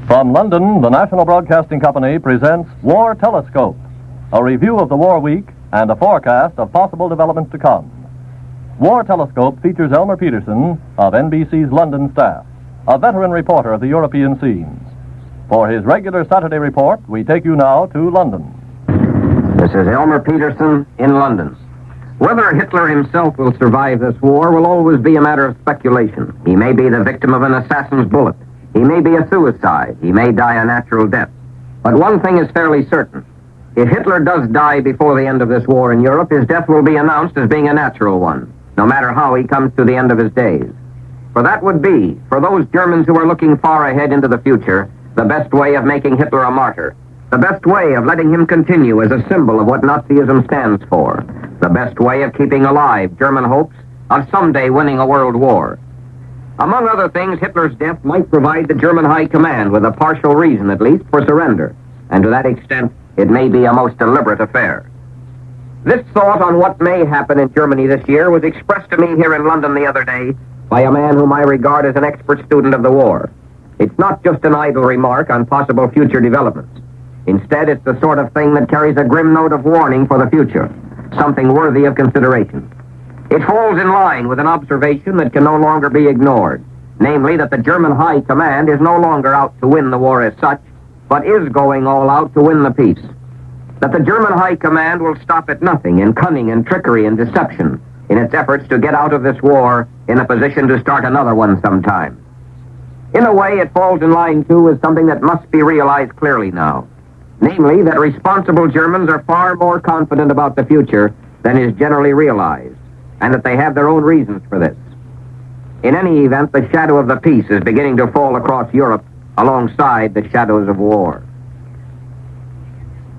From London, the National Broadcasting Company presents War Telescope, a review of the war week and a forecast of possible developments to come. War Telescope features Elmer Peterson of NBC's London staff, a veteran reporter of the European scenes. For his regular Saturday report, we take you now to London. This is Elmer Peterson in London. Whether Hitler himself will survive this war will always be a matter of speculation. He may be the victim of an assassin's bullet. He may be a suicide. He may die a natural death. But one thing is fairly certain. If Hitler does die before the end of this war in Europe, his death will be announced as being a natural one, no matter how he comes to the end of his days. For that would be, for those Germans who are looking far ahead into the future, the best way of making Hitler a martyr. The best way of letting him continue as a symbol of what Nazism stands for. The best way of keeping alive German hopes of someday winning a world war. Among other things, Hitler's death might provide the German High Command with a partial reason, at least, for surrender. And to that extent, it may be a most deliberate affair. This thought on what may happen in Germany this year was expressed to me here in London the other day by a man whom I regard as an expert student of the war. It's not just an idle remark on possible future developments. Instead, it's the sort of thing that carries a grim note of warning for the future, something worthy of consideration. It falls in line with an observation that can no longer be ignored, namely that the German High Command is no longer out to win the war as such, but is going all out to win the peace. That the German High Command will stop at nothing in cunning and trickery and deception in its efforts to get out of this war in a position to start another one sometime. In a way, it falls in line, too, with something that must be realized clearly now. Namely, that responsible Germans are far more confident about the future than is generally realized, and that they have their own reasons for this. In any event, the shadow of the peace is beginning to fall across Europe alongside the shadows of war.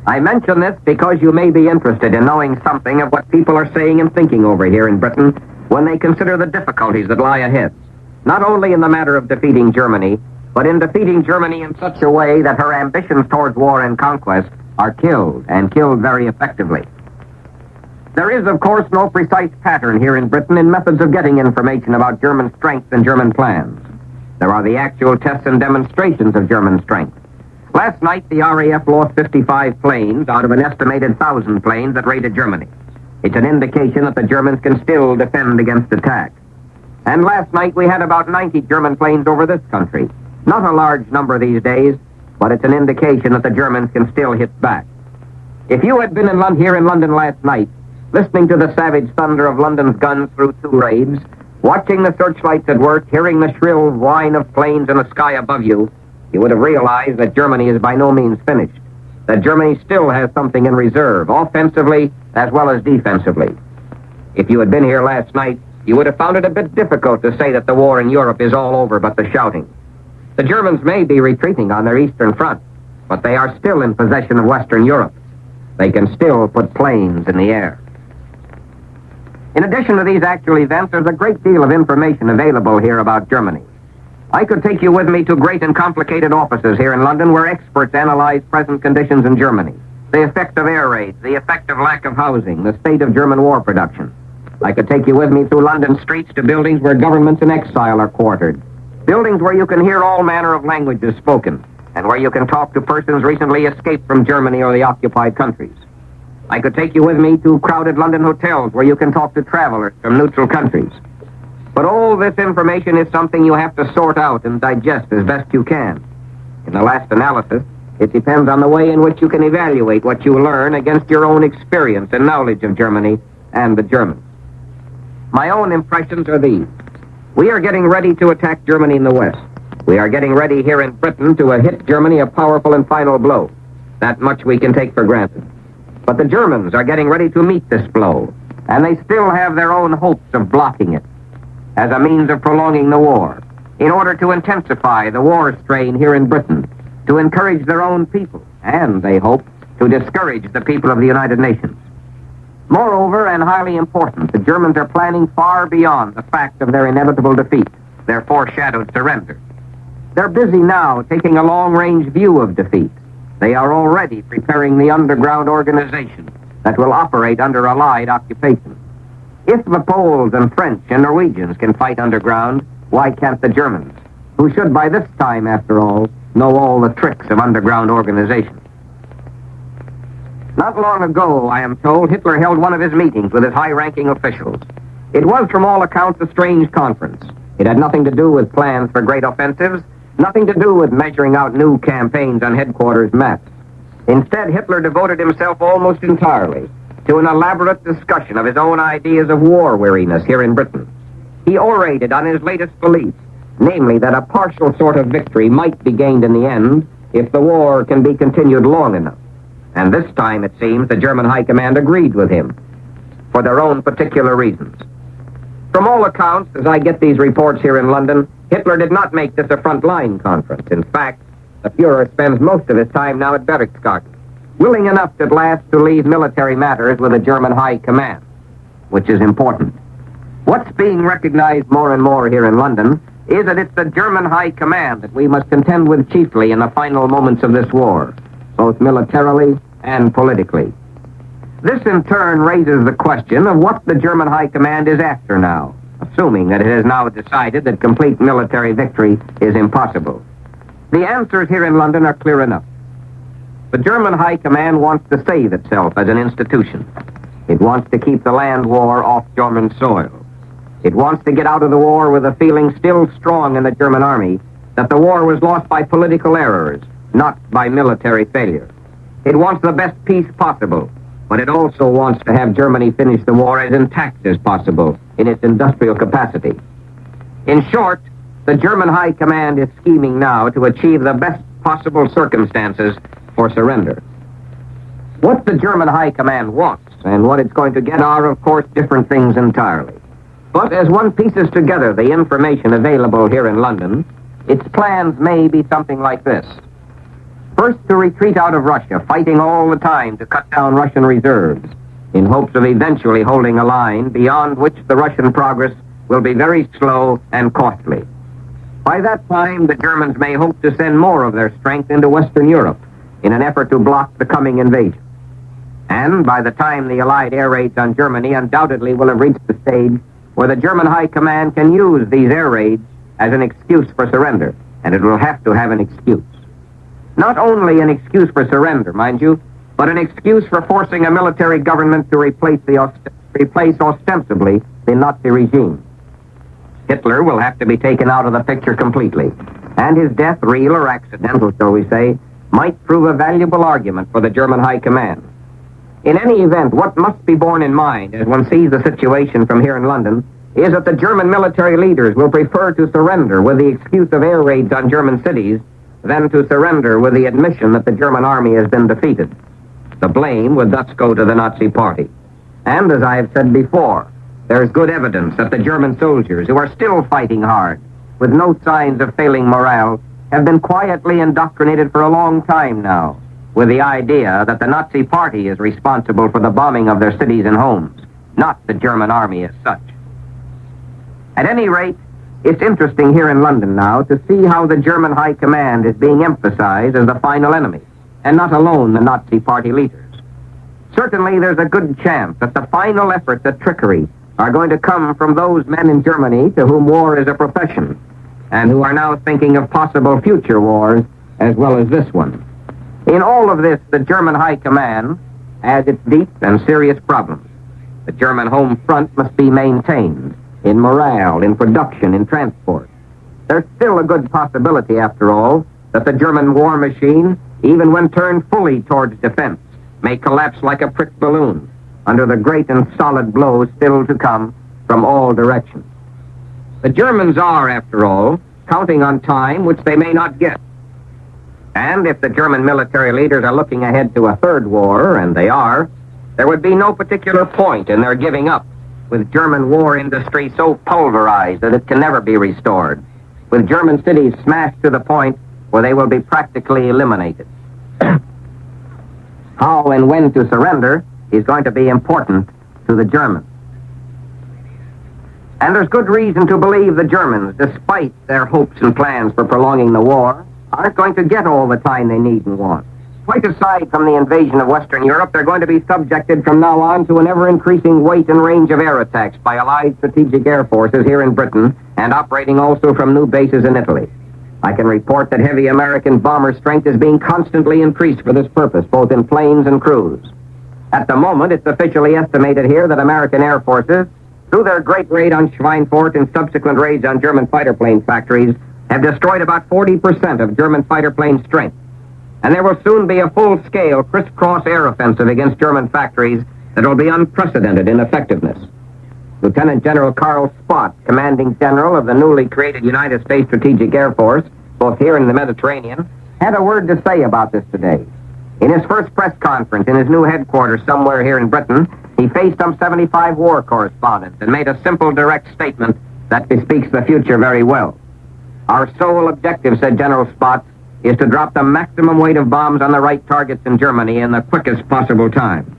I mention this because you may be interested in knowing something of what people are saying and thinking over here in Britain when they consider the difficulties that lie ahead, not only in the matter of defeating Germany, but in defeating Germany in such a way that her ambitions towards war and conquest are killed, and killed very effectively. There is, of course, no precise pattern here in Britain in methods of getting information about German strength and German plans. There are the actual tests and demonstrations of German strength. Last night, the RAF lost 55 planes out of an estimated 1,000 planes that raided Germany. It's an indication that the Germans can still defend against attack. And last night, we had about 90 German planes over this country. Not a large number these days, but it's an indication that the Germans can still hit back. If you had been here in London last night, listening to the savage thunder of London's guns through two raids, watching the searchlights at work, hearing the shrill whine of planes in the sky above you, you would have realized that Germany is by no means finished, that Germany still has something in reserve, offensively as well as defensively. If you had been here last night, you would have found it a bit difficult to say that the war in Europe is all over but the shouting. The Germans may be retreating on their eastern front, but they are still in possession of Western Europe. They can still put planes in the air. In addition to these actual events, there's a great deal of information available here about Germany. I could take you with me to great and complicated offices here in London where experts analyze present conditions in Germany, the effect of air raids, the effect of lack of housing, the state of German war production. I could take you with me through London streets to buildings where governments in exile are quartered, buildings where you can hear all manner of languages spoken, and where you can talk to persons recently escaped from Germany or the occupied countries. I could take you with me to crowded London hotels where you can talk to travelers from neutral countries. But all this information is something you have to sort out and digest as best you can. In the last analysis, it depends on the way in which you can evaluate what you learn against your own experience and knowledge of Germany and the Germans. My own impressions are these. We are getting ready to attack Germany in the West. We are getting ready here in Britain to hit Germany a powerful and final blow. That much we can take for granted. But the Germans are getting ready to meet this blow, and they still have their own hopes of blocking it as a means of prolonging the war, in order to intensify the war strain here in Britain, to encourage their own people, and, they hope, to discourage the people of the United Nations. Moreover, and highly important, the Germans are planning far beyond the fact of their inevitable defeat, their foreshadowed surrender. They're busy now taking a long-range view of defeat. They are already preparing the underground organization that will operate under Allied occupation. If the Poles and French and Norwegians can fight underground, why can't the Germans, who should by this time, after all, know all the tricks of underground organization. Not long ago, I am told, Hitler held one of his meetings with his high-ranking officials. It was, from all accounts, a strange conference. It had nothing to do with plans for great offensives, nothing to do with measuring out new campaigns on headquarters maps. Instead, Hitler devoted himself almost entirely to an elaborate discussion of his own ideas of war weariness here in Britain. He orated on his latest belief, namely that a partial sort of victory might be gained in the end if the war can be continued long enough. And this time, it seems, the German High Command agreed with him for their own particular reasons. From all accounts, as I get these reports here in London, Hitler did not make this a front-line conference. In fact, the Fuhrer spends most of his time now at Berchtesgaden, willing enough at last to leave military matters with the German High Command, which is important. What's being recognized more and more here in London is that it's the German High Command that we must contend with chiefly in the final moments of this war, both militarily and politically. This, in turn, raises the question of what the German High Command is after now, assuming that it has now decided that complete military victory is impossible. The answers here in London are clear enough. The German High Command wants to save itself as an institution. It wants to keep the land war off German soil. It wants to get out of the war with a feeling still strong in the German army that the war was lost by political errors, not by military failure. It wants the best peace possible, but it also wants to have Germany finish the war as intact as possible in its industrial capacity. In short, the German High Command is scheming now to achieve the best possible circumstances for surrender. What the German High Command wants and what it's going to get are, of course, different things entirely. But as one pieces together the information available here in London, its plans may be something like this. First, to retreat out of Russia, fighting all the time to cut down Russian reserves, in hopes of eventually holding a line beyond which the Russian progress will be very slow and costly. By that time, the Germans may hope to send more of their strength into Western Europe in an effort to block the coming invasion. And by the time the Allied air raids on Germany undoubtedly will have reached the stage where the German High Command can use these air raids as an excuse for surrender, and it will have to have an excuse. Not only an excuse for surrender, mind you, but an excuse for forcing a military government to replace ostensibly the Nazi regime. Hitler will have to be taken out of the picture completely, and his death, real or accidental, shall we say, might prove a valuable argument for the German High Command. In any event, what must be borne in mind as one sees the situation from here in London is that the German military leaders will prefer to surrender with the excuse of air raids on German cities than to surrender with the admission that the German army has been defeated. The blame would thus go to the Nazi Party. And as I have said before, there's good evidence that the German soldiers, who are still fighting hard, with no signs of failing morale, have been quietly indoctrinated for a long time now, with the idea that the Nazi Party is responsible for the bombing of their cities and homes, not the German army as such. At any rate, it's interesting here in London now to see how the German High Command is being emphasized as the final enemy, and not alone the Nazi Party leaders. Certainly, there's a good chance that the final efforts at trickery are going to come from those men in Germany to whom war is a profession, and who are now thinking of possible future wars as well as this one. In all of this, the German High Command has its deep and serious problems. The German home front must be maintained in morale, in production, in transport. There's still a good possibility, after all, that the German war machine, even when turned fully towards defense, may collapse like a pricked balloon under the great and solid blows still to come from all directions. The Germans are, after all, counting on time which they may not get. And if the German military leaders are looking ahead to a third war, and they are, there would be no particular point in their giving up, with German war industry so pulverized that it can never be restored, with German cities smashed to the point where they will be practically eliminated. How and when to surrender is going to be important to the Germans. And there's good reason to believe the Germans, despite their hopes and plans for prolonging the war, aren't going to get all the time they need and want. Quite aside from the invasion of Western Europe, they're going to be subjected from now on to an ever-increasing weight and range of air attacks by Allied strategic air forces here in Britain and operating also from new bases in Italy. I can report that heavy American bomber strength is being constantly increased for this purpose, both in planes and crews. At the moment, it's officially estimated here that American air forces, through their great raid on Schweinfurt and subsequent raids on German fighter plane factories, have destroyed about 40% of German fighter plane strength. And there will soon be a full-scale crisscross air offensive against German factories that will be unprecedented in effectiveness. Lieutenant General Carl Spaatz, commanding general of the newly created United States Strategic Air Force, both here and in the Mediterranean, had a word to say about this today. In his first press conference in his new headquarters somewhere here in Britain, he faced some 75 war correspondents and made a simple, direct statement that bespeaks the future very well. Our sole objective, said General Spaatz, is to drop the maximum weight of bombs on the right targets in Germany in the quickest possible time.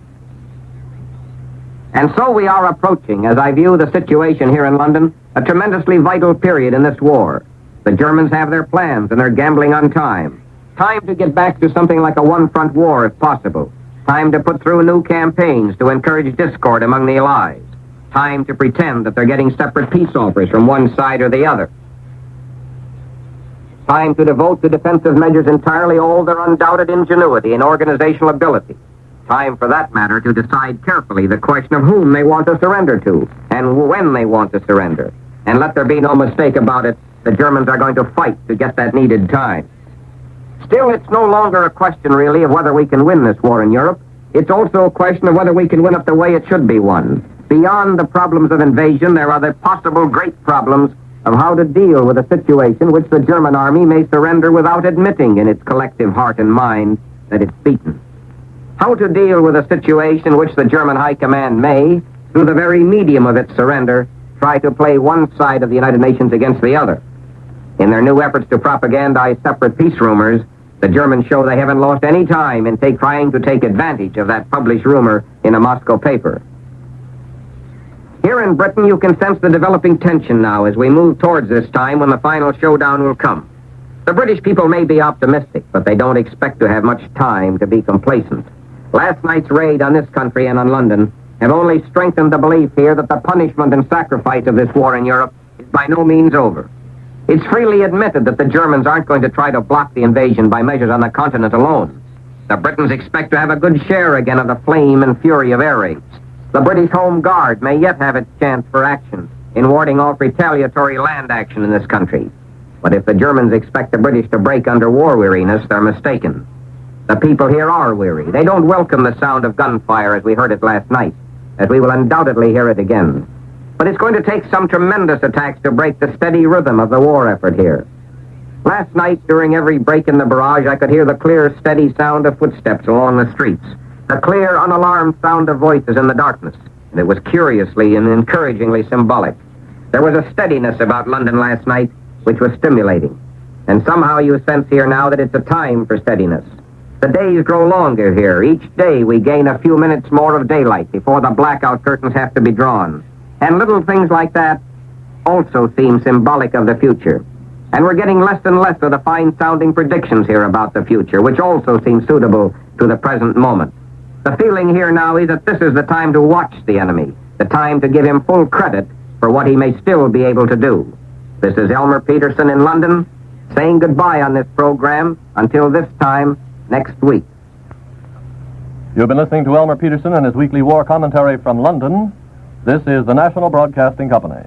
And so we are approaching, as I view the situation here in London, a tremendously vital period in this war. The Germans have their plans and they're gambling on time. Time to get back to something like a one-front war if possible. Time to put through new campaigns to encourage discord among the Allies. Time to pretend that they're getting separate peace offers from one side or the other. Time to devote to defensive measures entirely all their undoubted ingenuity and organizational ability. Time, for that matter, to decide carefully the question of whom they want to surrender to and when they want to surrender. And let there be no mistake about it, the Germans are going to fight to get that needed time. Still, it's no longer a question, really, of whether we can win this war in Europe. It's also a question of whether we can win it the way it should be won. Beyond the problems of invasion, there are the possible great problems of how to deal with a situation which the German army may surrender without admitting in its collective heart and mind that it's beaten. How to deal with a situation which the German High Command may, through the very medium of its surrender, try to play one side of the United Nations against the other. In their new efforts to propagandize separate peace rumors, the Germans show they haven't lost any time in trying to take advantage of that published rumor in a Moscow paper. Here in Britain, you can sense the developing tension now as we move towards this time when the final showdown will come. The British people may be optimistic, but they don't expect to have much time to be complacent. Last night's raid on this country and on London have only strengthened the belief here that the punishment and sacrifice of this war in Europe is by no means over. It's freely admitted that the Germans aren't going to try to block the invasion by measures on the continent alone. The Britons expect to have a good share again of the flame and fury of air raids. The British Home Guard may yet have its chance for action in warding off retaliatory land action in this country. But if the Germans expect the British to break under war weariness, they're mistaken. The people here are weary. They don't welcome the sound of gunfire as we heard it last night, as we will undoubtedly hear it again. But it's going to take some tremendous attacks to break the steady rhythm of the war effort here. Last night, during every break in the barrage, I could hear the clear, steady sound of footsteps along the streets, the clear, unalarmed sound of voices in the darkness, and it was curiously and encouragingly symbolic. There was a steadiness about London last night which was stimulating, and somehow you sense here now that it's a time for steadiness. The days grow longer here. Each day we gain a few minutes more of daylight before the blackout curtains have to be drawn. And little things like that also seem symbolic of the future. And we're getting less and less of the fine-sounding predictions here about the future, which also seem suitable to the present moment. The feeling here now is that this is the time to watch the enemy, the time to give him full credit for what he may still be able to do. This is Elmer Peterson in London, saying goodbye on this program until this time next week. You've been listening to Elmer Peterson and his weekly war commentary from London. This is the National Broadcasting Company.